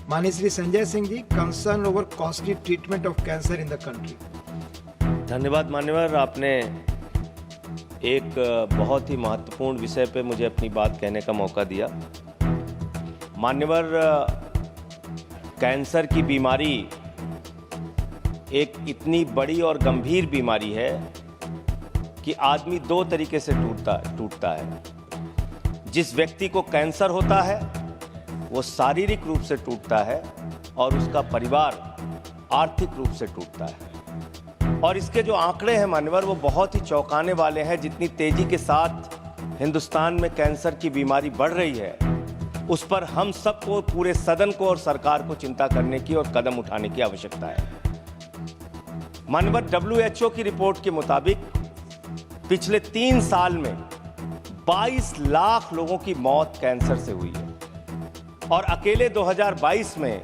माननीय Shri Sanjay Singh ji, concern over costly treatment of cancer in the country. धन्यवाद मान्यवर, आपने एक बहुत ही महत्वपूर्ण विषय पे मुझे अपनी बात कहने का मौका दिया। मान्यवर, कैंसर की बीमारी एक इतनी बड़ी और गंभीर बीमारी है कि आदमी दो तरीके से टूटता है। जिस व्यक्ति को कैंसर होता है वो शारीरिक रूप से टूटता है और उसका परिवार आर्थिक रूप से टूटता है। और इसके जो आंकड़े हैं मान्यवर, वो बहुत ही चौंकाने वाले हैं। जितनी तेजी के साथ हिंदुस्तान में कैंसर की बीमारी बढ़ रही है, उस पर हम सबको, पूरे सदन को और सरकार को चिंता करने की और कदम उठाने की आवश्यकता है। माननीय WHO की रिपोर्ट के मुताबिक पिछले 3 साल में 22 लाख लोगों की मौत कैंसर से हुई है और अकेले 2022 में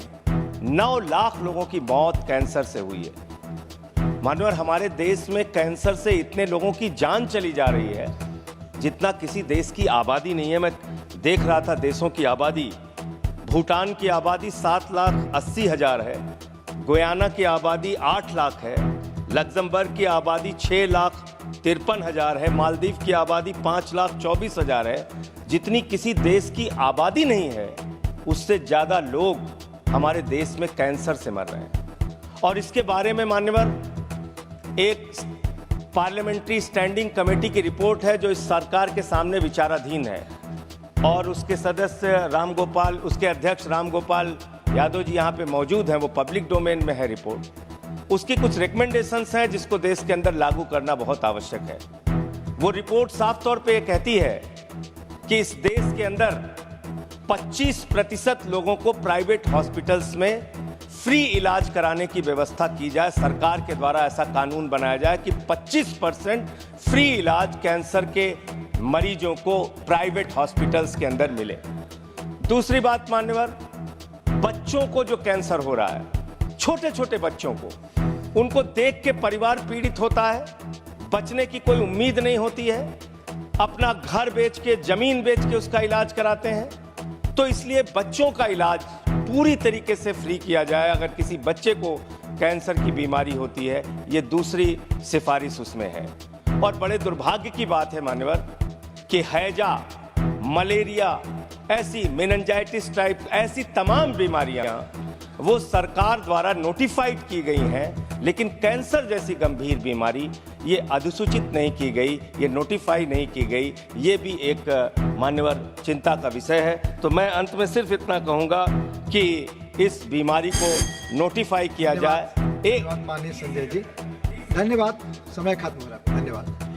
9 लाख लोगों की मौत कैंसर से हुई है। माननीय, हमारे देश में कैंसर से इतने लोगों की जान चली जा रही है जितना किसी देश की आबादी नहीं है। मैं देख रहा था देशों की आबादी, भूटान की आबादी 7,80,000 है, गुयाना की आबादी 8 लाख है, लग्जमबर्ग की आबादी 6,53,000 है, मालदीव की आबादी 5,24,000 है। जितनी किसी देश की आबादी नहीं है, उससे ज़्यादा लोग हमारे देश में कैंसर से मर रहे हैं। और इसके बारे में मान्यवर एक पार्लियामेंट्री स्टैंडिंग कमेटी की रिपोर्ट है जो इस सरकार के सामने विचाराधीन है और उसके सदस्य रामगोपाल, उसके अध्यक्ष रामगोपाल यादव जी यहाँ पे मौजूद हैं। वो पब्लिक डोमेन में है रिपोर्ट। उसकी कुछ रिकमेंडेशंस हैं जिसको देश के अंदर लागू करना बहुत आवश्यक है। वो रिपोर्ट साफ तौर पे ये कहती है कि इस देश के अंदर 25% लोगों को प्राइवेट हॉस्पिटल्स में फ्री इलाज कराने की व्यवस्था की जाए। सरकार के द्वारा ऐसा कानून बनाया जाए कि 25% फ्री इलाज कैंसर के मरीजों को प्राइवेट हॉस्पिटल्स के अंदर मिले। दूसरी बात मान्यवर, बच्चों को जो कैंसर हो रहा है, छोटे छोटे बच्चों को, उनको देख के परिवार पीड़ित होता है, बचने की कोई उम्मीद नहीं होती है, अपना घर बेच के, जमीन बेच के उसका इलाज कराते हैं। तो इसलिए बच्चों का इलाज पूरी तरीके से फ्री किया जाए अगर किसी बच्चे को कैंसर की बीमारी होती है। ये दूसरी सिफारिश उसमें है। और बड़े दुर्भाग्य की बात है मान्यवर कि हैजा, मलेरिया, ऐसी मेनिंजाइटिस टाइप ऐसी तमाम बीमारियां वो सरकार द्वारा नोटिफाइड की गई हैं, लेकिन कैंसर जैसी गंभीर बीमारी ये अधिसूचित नहीं की गई, ये नोटिफाई नहीं की गई। ये भी एक मान्यवर चिंता का विषय है। तो मैं अंत में सिर्फ इतना कहूँगा कि इस बीमारी को नोटिफाई किया जाए। माननीय संजय जी, धन्यवाद। समय खत्म हो रहा है। धन्यवाद।